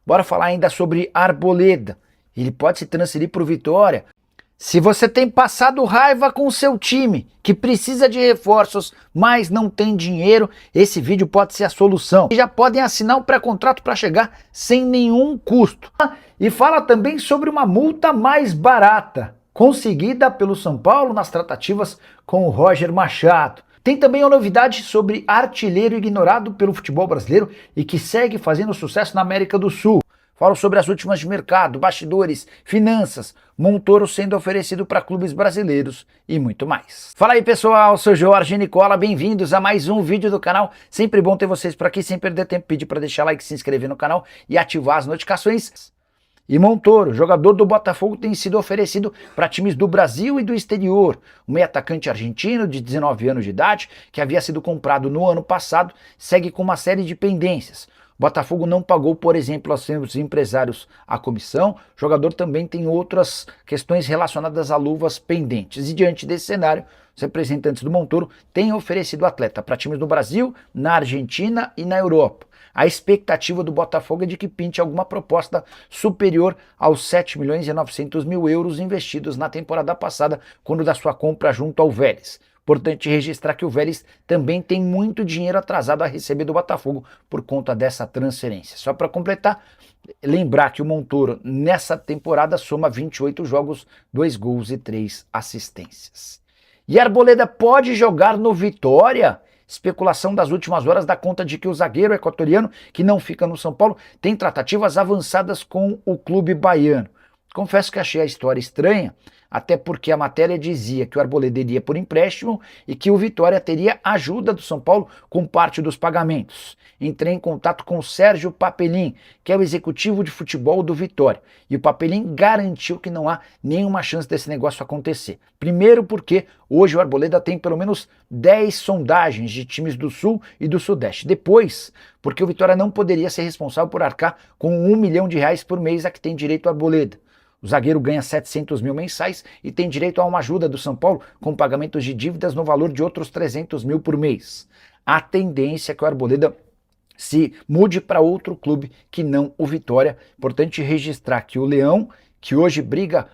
Bora falar ainda sobre Arboleda. Ele pode se transferir para o Vitória. Se você tem passado raiva com o seu time, que precisa de reforços, mas não tem dinheiro, esse vídeo pode ser a solução. E já podem assinar um pré-contrato para chegar sem nenhum custo. E fala também sobre uma multa mais barata, conseguida pelo São Paulo nas tratativas com o Roger Machado. Tem também uma novidade sobre artilheiro ignorado pelo futebol brasileiro e que segue fazendo sucesso na América do Sul. Falo sobre as últimas de mercado, bastidores, finanças, Montoro sendo oferecido para clubes brasileiros e muito mais. Fala aí pessoal, sou Jorge Nicola, bem-vindos a mais um vídeo do canal. Sempre bom ter vocês por aqui, sem perder tempo, pedir para deixar like, se inscrever no canal e ativar as notificações. E Montoro, jogador do Botafogo, tem sido oferecido para times do Brasil e do exterior. O meio atacante argentino de 19 anos de idade, que havia sido comprado no ano passado, segue com uma série de pendências. O Botafogo não pagou, por exemplo, aos seus empresários a comissão. O jogador também tem outras questões relacionadas a luvas pendentes. E diante desse cenário, os representantes do Montoro têm oferecido o atleta para times do Brasil, na Argentina e na Europa. A expectativa do Botafogo é de que pinte alguma proposta superior aos 7 milhões e 900 mil euros investidos na temporada passada, quando da sua compra junto ao Vélez. Importante registrar que o Vélez também tem muito dinheiro atrasado a receber do Botafogo por conta dessa transferência. Só para completar, lembrar que o Montoro nessa temporada soma 28 jogos, 2 gols e 3 assistências. E Arboleda pode jogar no Vitória? Especulação das últimas horas dá conta de que o zagueiro equatoriano, que não fica no São Paulo, tem tratativas avançadas com o clube baiano. Confesso que achei a história estranha, até porque a matéria dizia que o Arboleda iria por empréstimo e que o Vitória teria ajuda do São Paulo com parte dos pagamentos. Entrei em contato com o Sérgio Papelin, que é o executivo de futebol do Vitória, e o Papelin garantiu que não há nenhuma chance desse negócio acontecer. Primeiro porque hoje o Arboleda tem pelo menos 10 sondagens de times do Sul e do Sudeste. Depois, porque o Vitória não poderia ser responsável por arcar com R$1 milhão por mês a que tem direito o Arboleda. O zagueiro ganha 700 mil mensais e tem direito a uma ajuda do São Paulo com pagamentos de dívidas no valor de outros 300 mil por mês. A tendência é que o Arboleda se mude para outro clube que não o Vitória. Importante registrar que o Leão, que hoje briga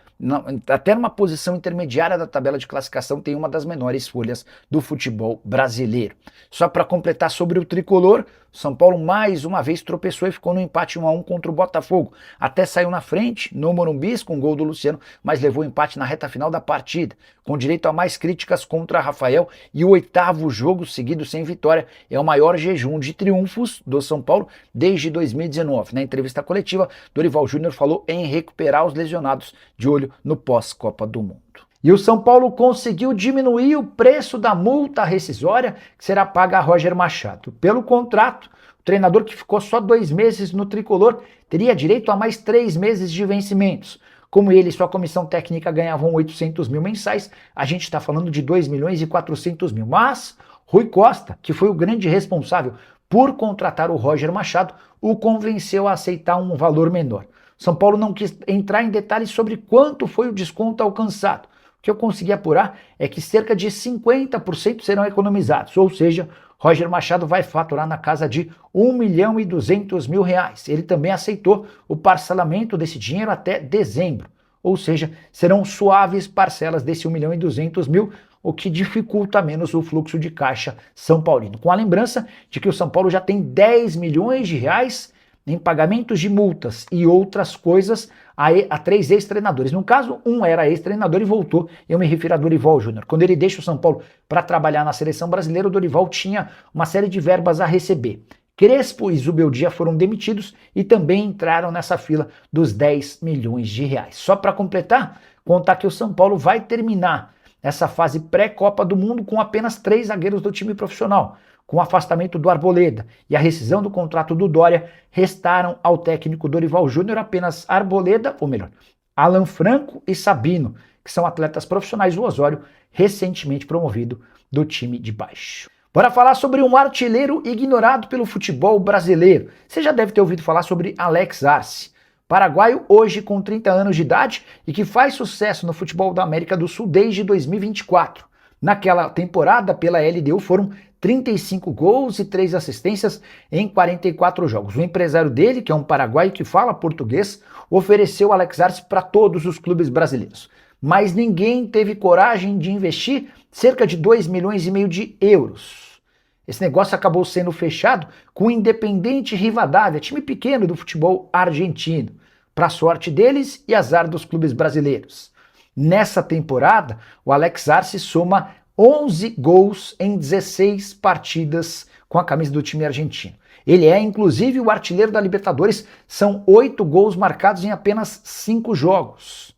até numa posição intermediária da tabela de classificação, tem uma das menores folhas do futebol brasileiro. Só para completar sobre o tricolor, São Paulo mais uma vez tropeçou e ficou no empate 1-1 contra o Botafogo. Até saiu na frente no Morumbi com o gol do Luciano, mas levou empate na reta final da partida, com direito a mais críticas contra Rafael, e o 8º jogo seguido sem vitória. É o maior jejum de triunfos do São Paulo desde 2019. Na entrevista coletiva, Dorival Júnior falou em recuperar os lesionados, de olho no pós-Copa do Mundo. E o São Paulo conseguiu diminuir o preço da multa rescisória que será paga a Roger Machado. Pelo contrato, o treinador que ficou só 2 meses no tricolor teria direito a mais 3 meses de vencimentos. Como ele e sua comissão técnica ganhavam 800 mil mensais, a gente está falando de 2 milhões e 400 mil. Mas Rui Costa, que foi o grande responsável por contratar o Roger Machado, o convenceu a aceitar um valor menor. São Paulo não quis entrar em detalhes sobre quanto foi o desconto alcançado. O que eu consegui apurar é que cerca de 50% serão economizados, ou seja, Roger Machado vai faturar na casa de R$1 milhão e 200 mil. Ele também aceitou o parcelamento desse dinheiro até dezembro, ou seja, serão suaves parcelas desse R$1 milhão e 200 mil, o que dificulta menos o fluxo de caixa são paulino. Com a lembrança de que o São Paulo já tem R$10 milhões em pagamentos de multas e outras coisas a 3 ex-treinadores. No caso, um era ex-treinador e voltou. Eu me refiro a Dorival Júnior. Quando ele deixa o São Paulo para trabalhar na seleção brasileira, o Dorival tinha uma série de verbas a receber. Crespo e Zubeldia foram demitidos e também entraram nessa fila dos R$10 milhões. Só para completar, contar que o São Paulo vai terminar essa fase pré-Copa do Mundo com apenas 3 zagueiros do time profissional. Com o afastamento do Arboleda e a rescisão do contrato do Dória, restaram ao técnico Dorival Júnior apenas Arboleda, ou melhor, Alan Franco e Sabino, que são atletas profissionais do Osório, recentemente promovido do time de baixo. Bora falar sobre um artilheiro ignorado pelo futebol brasileiro. Você já deve ter ouvido falar sobre Alex Arce, paraguaio hoje com 30 anos de idade e que faz sucesso no futebol da América do Sul desde 2024. Naquela temporada, pela LDU, foram 35 gols e 3 assistências em 44 jogos. O empresário dele, que é um paraguaio que fala português, ofereceu Alex Arce para todos os clubes brasileiros. Mas ninguém teve coragem de investir cerca de 2,5 milhões de euros. Esse negócio acabou sendo fechado com o Independiente Rivadavia, time pequeno do futebol argentino, para sorte deles e azar dos clubes brasileiros. Nessa temporada, o Alex Arce soma 11 gols em 16 partidas com a camisa do time argentino. Ele é, inclusive, o artilheiro da Libertadores, são 8 gols marcados em apenas 5 jogos.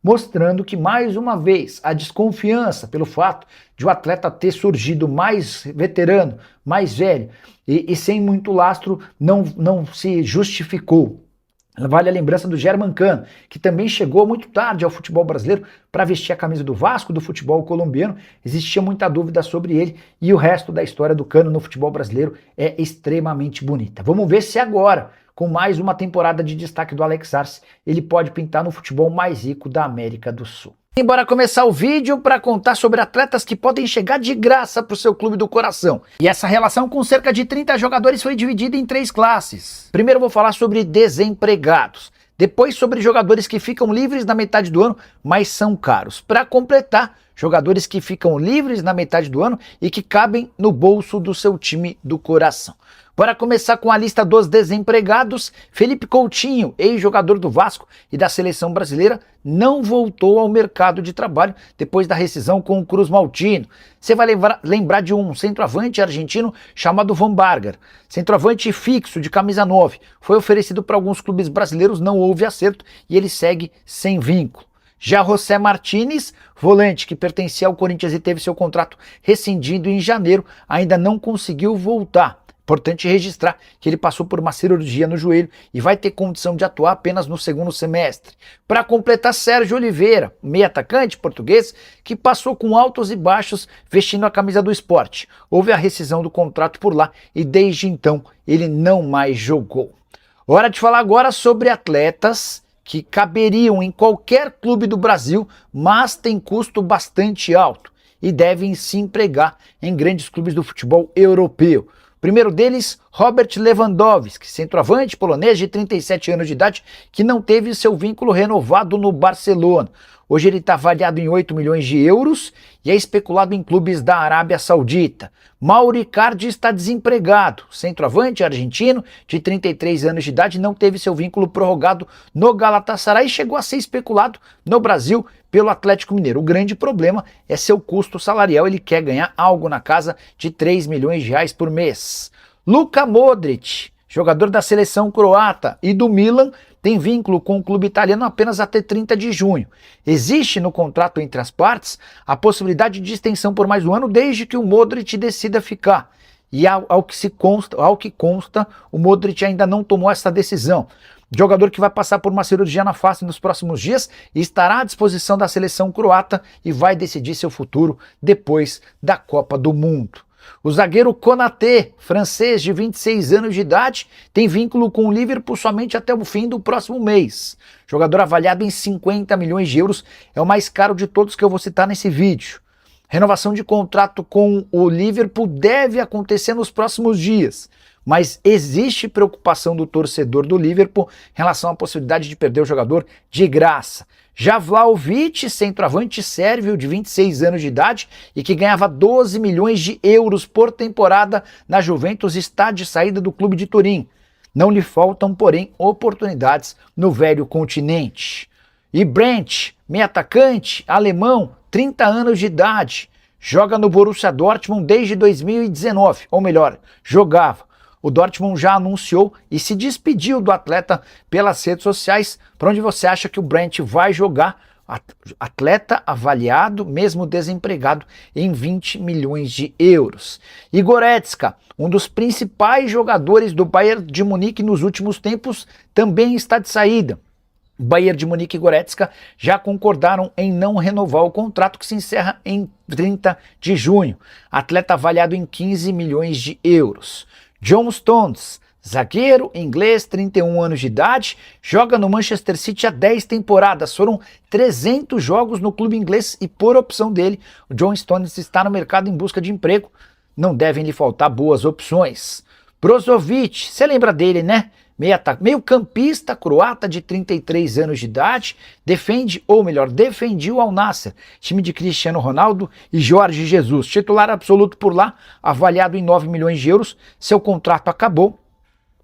Mostrando que, mais uma vez, a desconfiança pelo fato de o atleta ter surgido mais veterano, mais velho e sem muito lastro, não se justificou. Vale a lembrança do Germancano, que também chegou muito tarde ao futebol brasileiro para vestir a camisa do Vasco, do futebol colombiano. Existia muita dúvida sobre ele e o resto da história do Cano no futebol brasileiro é extremamente bonita. Vamos ver se agora, com mais uma temporada de destaque do Alex Arce, ele pode pintar no futebol mais rico da América do Sul. Bora começar o vídeo para contar sobre atletas que podem chegar de graça para o seu clube do coração. E essa relação com cerca de 30 jogadores foi dividida em 3 classes. Primeiro eu vou falar sobre desempregados. Depois sobre jogadores que ficam livres na metade do ano, mas são caros. Para completar, jogadores que ficam livres na metade do ano e que cabem no bolso do seu time do coração. Bora começar com a lista dos desempregados. Felipe Coutinho, ex-jogador do Vasco e da seleção brasileira, não voltou ao mercado de trabalho depois da rescisão com o Cruz Maltino. Você vai lembrar de um centroavante argentino chamado Van Barger. Centroavante fixo, de camisa 9. Foi oferecido para alguns clubes brasileiros, não houve acerto e ele segue sem vínculo. Já José Martínez, volante que pertencia ao Corinthians e teve seu contrato rescindido em janeiro, ainda não conseguiu voltar. Importante registrar que ele passou por uma cirurgia no joelho e vai ter condição de atuar apenas no segundo semestre. Para completar, Sérgio Oliveira, meio atacante português, que passou com altos e baixos vestindo a camisa do Sport. Houve a rescisão do contrato por lá e desde então ele não mais jogou. Hora de falar agora sobre atletas que caberiam em qualquer clube do Brasil, mas têm custo bastante alto e devem se empregar em grandes clubes do futebol europeu. Primeiro deles, Robert Lewandowski, centroavante polonês de 37 anos de idade, que não teve seu vínculo renovado no Barcelona. Hoje ele está avaliado em 8 milhões de euros e é especulado em clubes da Arábia Saudita. Mauro Icardi está desempregado. Centroavante argentino de 33 anos de idade, não teve seu vínculo prorrogado no Galatasaray e chegou a ser especulado no Brasil pelo Atlético Mineiro. O grande problema é seu custo salarial, ele quer ganhar algo na casa de 3 milhões de reais por mês. Luka Modric, jogador da seleção croata e do Milan, tem vínculo com o clube italiano apenas até 30 de junho. Existe no contrato entre as partes a possibilidade de extensão por mais um ano desde que o Modric decida ficar. E ao que consta, o Modric ainda não tomou essa decisão. Jogador que vai passar por uma cirurgia na face nos próximos dias e estará à disposição da seleção croata e vai decidir seu futuro depois da Copa do Mundo. O zagueiro Konaté, francês de 26 anos de idade, tem vínculo com o Liverpool somente até o fim do próximo mês. Jogador avaliado em 50 milhões de euros, é o mais caro de todos que eu vou citar nesse vídeo. Renovação de contrato com o Liverpool deve acontecer nos próximos dias, mas existe preocupação do torcedor do Liverpool em relação à possibilidade de perder o jogador de graça. Já Vlahovic, centroavante sérvio de 26 anos de idade e que ganhava 12 milhões de euros por temporada na Juventus, está de saída do clube de Turim. Não lhe faltam, porém, oportunidades no velho continente. E Brandt, meio atacante alemão, 30 anos de idade, joga no Borussia Dortmund desde 2019, ou melhor, jogava. O Dortmund já anunciou e se despediu do atleta pelas redes sociais. Para onde você acha que o Brandt vai jogar? Atleta avaliado, mesmo desempregado, em 20 milhões de euros. E Goretzka, um dos principais jogadores do Bayern de Munique nos últimos tempos, também está de saída. Bayern de Munique e Goretzka já concordaram em não renovar o contrato que se encerra em 30 de junho. Atleta avaliado em 15 milhões de euros. John Stones, Zagueiro inglês, 31 anos de idade, joga no Manchester City há 10 temporadas. Foram 300 jogos no clube inglês e por opção dele, o John Stones está no mercado em busca de emprego. Não devem lhe faltar boas opções. Brozovic, você lembra dele, né? Meio campista croata de 33 anos de idade, defendia o Al Nassr, time de Cristiano Ronaldo e Jorge Jesus, titular absoluto por lá, avaliado em 9 milhões de euros, seu contrato acabou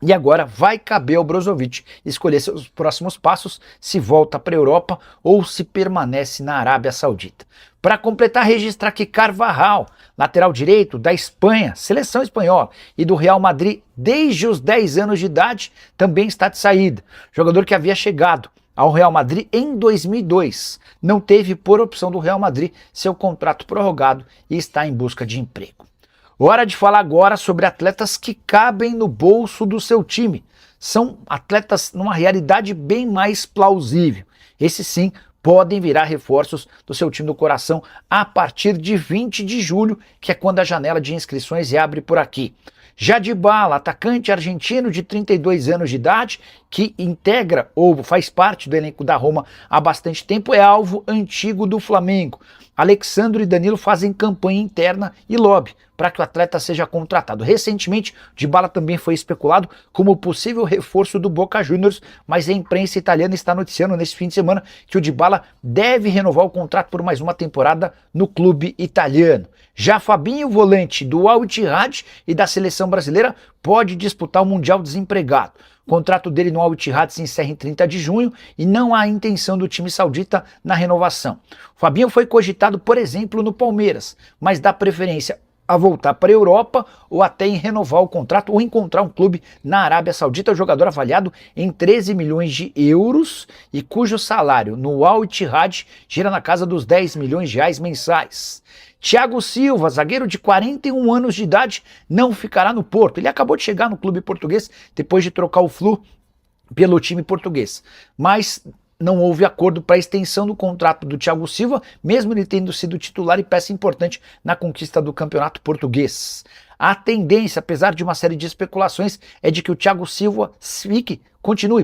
e agora vai caber ao Brozovic escolher seus próximos passos, se volta para a Europa ou se permanece na Arábia Saudita. Para completar, registrar que Carvajal, lateral direito da Espanha, seleção espanhola, e do Real Madrid desde os 10 anos de idade, também está de saída. Jogador que havia chegado ao Real Madrid em 2002, não teve por opção do Real Madrid seu contrato prorrogado e está em busca de emprego. Hora de falar agora sobre atletas que cabem no bolso do seu time. São atletas numa realidade bem mais plausível. Esses sim podem virar reforços do seu time do coração a partir de 20 de julho, que é quando a janela de inscrições abre por aqui. Já Dybala, atacante argentino de 32 anos de idade, que integra ou faz parte do elenco da Roma há bastante tempo, é alvo antigo do Flamengo. Alexandro e Danilo fazem campanha interna e lobby para que o atleta seja contratado. Recentemente, Dybala também foi especulado como possível reforço do Boca Juniors, mas a imprensa italiana está noticiando nesse fim de semana que o Dybala deve renovar o contrato por mais uma temporada no clube italiano. Já Fabinho, volante do Al Ittihad e da seleção brasileira, pode disputar o Mundial desempregado. O contrato dele no Al Ittihad se encerra em 30 de junho e não há intenção do time saudita na renovação. O Fabinho foi cogitado, por exemplo, no Palmeiras, mas dá preferência a voltar para a Europa ou até em renovar o contrato ou encontrar um clube na Arábia Saudita. O jogador avaliado em 13 milhões de euros e cujo salário no Al Ittihad gira na casa dos 10 milhões de reais mensais. Thiago Silva, zagueiro de 41 anos de idade, não ficará no Porto. Ele acabou de chegar no clube português depois de trocar o Flu pelo time português. Mas não houve acordo para a extensão do contrato do Thiago Silva, mesmo ele tendo sido titular e peça importante na conquista do campeonato português. A tendência, apesar de uma série de especulações, é de que o Thiago Silva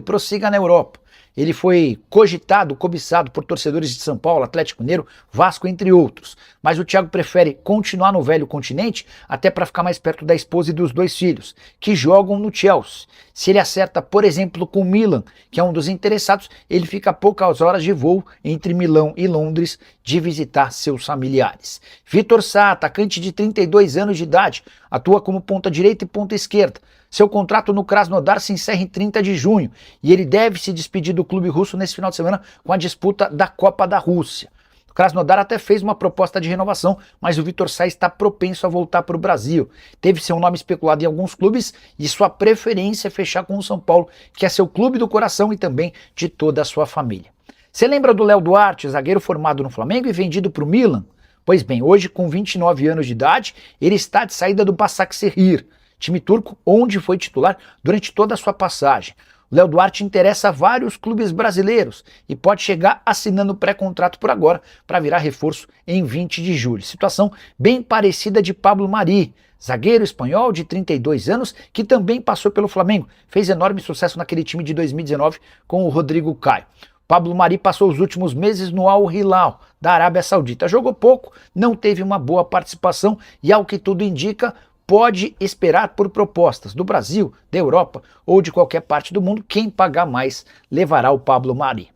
prossiga na Europa. Ele foi cogitado, cobiçado por torcedores de São Paulo, Atlético Mineiro, Vasco, entre outros. Mas o Thiago prefere continuar no velho continente, até para ficar mais perto da esposa e dos 2 filhos, que jogam no Chelsea. Se ele acerta, por exemplo, com o Milan, que é um dos interessados, ele fica a poucas horas de voo entre Milão e Londres de visitar seus familiares. Vitor Sá, atacante de 32 anos de idade, atua como ponta direita e ponta esquerda. Seu contrato no Krasnodar se encerra em 30 de junho e ele deve se despedir do clube russo nesse final de semana com a disputa da Copa da Rússia. O Krasnodar até fez uma proposta de renovação, mas o Vitor Sá está propenso a voltar para o Brasil. Teve seu nome especulado em alguns clubes e sua preferência é fechar com o São Paulo, que é seu clube do coração e também de toda a sua família. Você lembra do Léo Duarte, zagueiro formado no Flamengo e vendido para o Milan? Pois bem, hoje com 29 anos de idade, ele está de saída do Başakşehir, time turco onde foi titular durante toda a sua passagem. O Léo Duarte interessa a vários clubes brasileiros e pode chegar assinando pré-contrato por agora para virar reforço em 20 de julho. Situação bem parecida de Pablo Mari, zagueiro espanhol de 32 anos que também passou pelo Flamengo, fez enorme sucesso naquele time de 2019 com o Rodrigo Caio. Pablo Mari passou os últimos meses no Al Hilal da Arábia Saudita. Jogou pouco, não teve uma boa participação e, ao que tudo indica, pode esperar por propostas do Brasil, da Europa ou de qualquer parte do mundo. Quem pagar mais levará o Pablo Mari.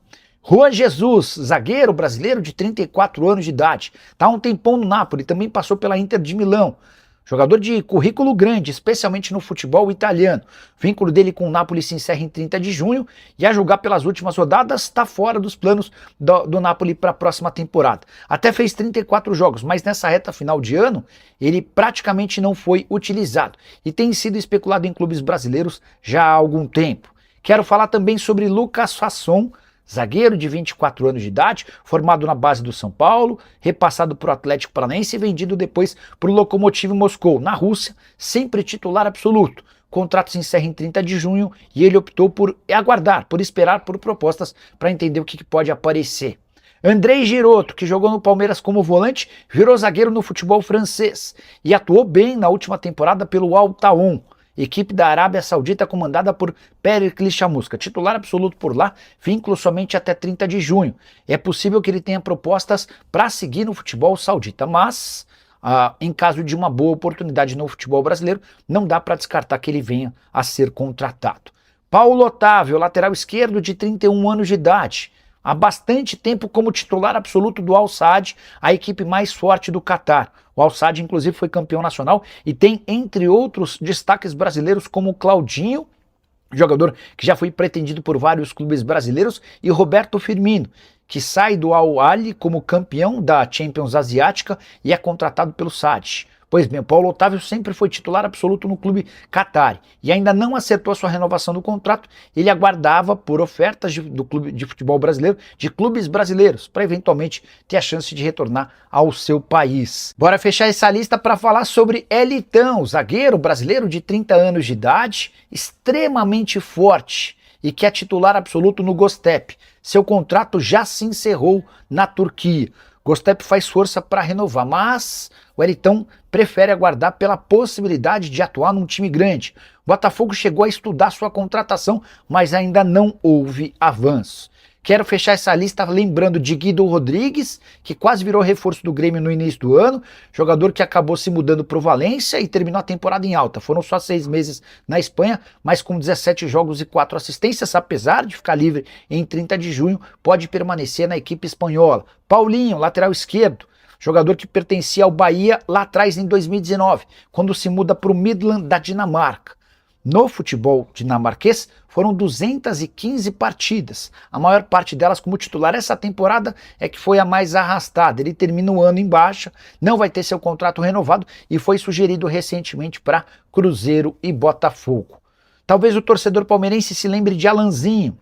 Juan Jesus, zagueiro brasileiro de 34 anos de idade, está há um tempão no Napoli, também passou pela Inter de Milão. Jogador de currículo grande, especialmente no futebol italiano. O vínculo dele com o Napoli se encerra em 30 de junho e, a julgar pelas últimas rodadas, está fora dos planos do Napoli para a próxima temporada. Até fez 34 jogos, mas nessa reta final de ano, ele praticamente não foi utilizado e tem sido especulado em clubes brasileiros já há algum tempo. Quero falar também sobre Lucas Fasson, zagueiro de 24 anos de idade, formado na base do São Paulo, repassado para o Atlético Paranaense e vendido depois para o Lokomotiv Moscou, na Rússia, sempre titular absoluto. O contrato se encerra em 30 de junho e ele optou por aguardar, por esperar por propostas para entender o que pode aparecer. Andrei Giroto, que jogou no Palmeiras como volante, virou zagueiro no futebol francês e atuou bem na última temporada pelo Al Taon. equipe da Arábia Saudita comandada por Perikles Chamusca, titular absoluto por lá, vínculo somente até 30 de junho. É possível que ele tenha propostas para seguir no futebol saudita, mas em caso de uma boa oportunidade no futebol brasileiro, não dá para descartar que ele venha a ser contratado. Paulo Otávio, lateral esquerdo de 31 anos de idade, há bastante tempo como titular absoluto do Al Sadd, a equipe mais forte do Catar. O Al Sadd, inclusive, foi campeão nacional e tem, entre outros, destaques brasileiros como o Claudinho, jogador que já foi pretendido por vários clubes brasileiros, e Roberto Firmino, que sai do Al Ahly como campeão da Champions Asiática e é contratado pelo Sadd. Pois bem, o Paulo Otávio sempre foi titular absoluto no clube Qatari e ainda não acertou a sua renovação do contrato. Ele aguardava por ofertas do clube de futebol brasileiro, de clubes brasileiros, para eventualmente ter a chance de retornar ao seu país. Bora fechar essa lista para falar sobre Elitão, zagueiro brasileiro de 30 anos de idade, extremamente forte e que é titular absoluto no Göztepe. Seu contrato já se encerrou na Turquia. Göztepe faz força para renovar, mas o Elitão prefere aguardar pela possibilidade de atuar num time grande. O Botafogo chegou a estudar sua contratação, mas ainda não houve avanço. Quero fechar essa lista lembrando de Guido Rodrigues, que quase virou reforço do Grêmio no início do ano, jogador que acabou se mudando para o Valência e terminou a temporada em alta. Foram só 6 meses na Espanha, mas com 17 jogos e 4 assistências, apesar de ficar livre em 30 de junho, pode permanecer na equipe espanhola. Paulinho, lateral esquerdo, jogador que pertencia ao Bahia lá atrás em 2019, quando se muda para o Midland da Dinamarca. No futebol dinamarquês foram 215 partidas, a maior parte delas como titular. Essa temporada é que foi a mais arrastada, ele termina o ano em baixa, não vai ter seu contrato renovado e foi sugerido recentemente para Cruzeiro e Botafogo. Talvez o torcedor palmeirense se lembre de Alanzinho,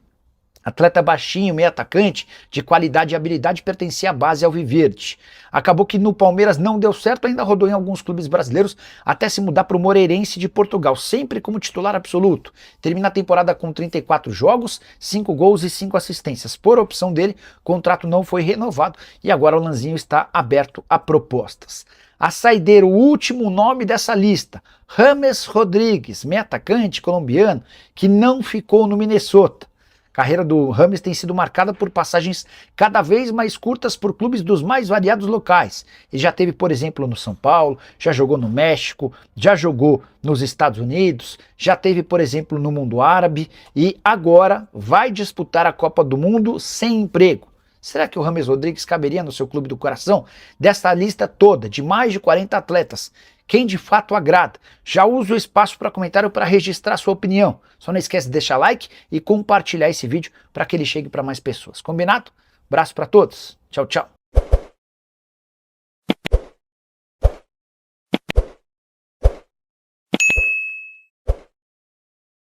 atleta baixinho, meio atacante, de qualidade e habilidade, pertencia à base alviverde. Acabou que no Palmeiras não deu certo, ainda rodou em alguns clubes brasileiros, até se mudar para o Moreirense de Portugal, sempre como titular absoluto. Termina a temporada com 34 jogos, 5 gols e 5 assistências. Por opção dele, o contrato não foi renovado e agora o Lanzinho está aberto a propostas. A saideira, o último nome dessa lista, James Rodrigues, meio atacante colombiano, que não ficou no Minnesota. A carreira do James tem sido marcada por passagens cada vez mais curtas por clubes dos mais variados locais. Ele já teve, por exemplo, no São Paulo, já jogou no México, já jogou nos Estados Unidos, já teve, por exemplo, no mundo árabe e agora vai disputar a Copa do Mundo sem emprego. Será que o James Rodrigues caberia no seu clube do coração? Desta lista toda, de mais de 40 atletas, quem de fato agrada? Já usa o espaço para comentário para registrar sua opinião. Só não esquece de deixar like e compartilhar esse vídeo para que ele chegue para mais pessoas. Combinado? Abraço para todos. Tchau, tchau.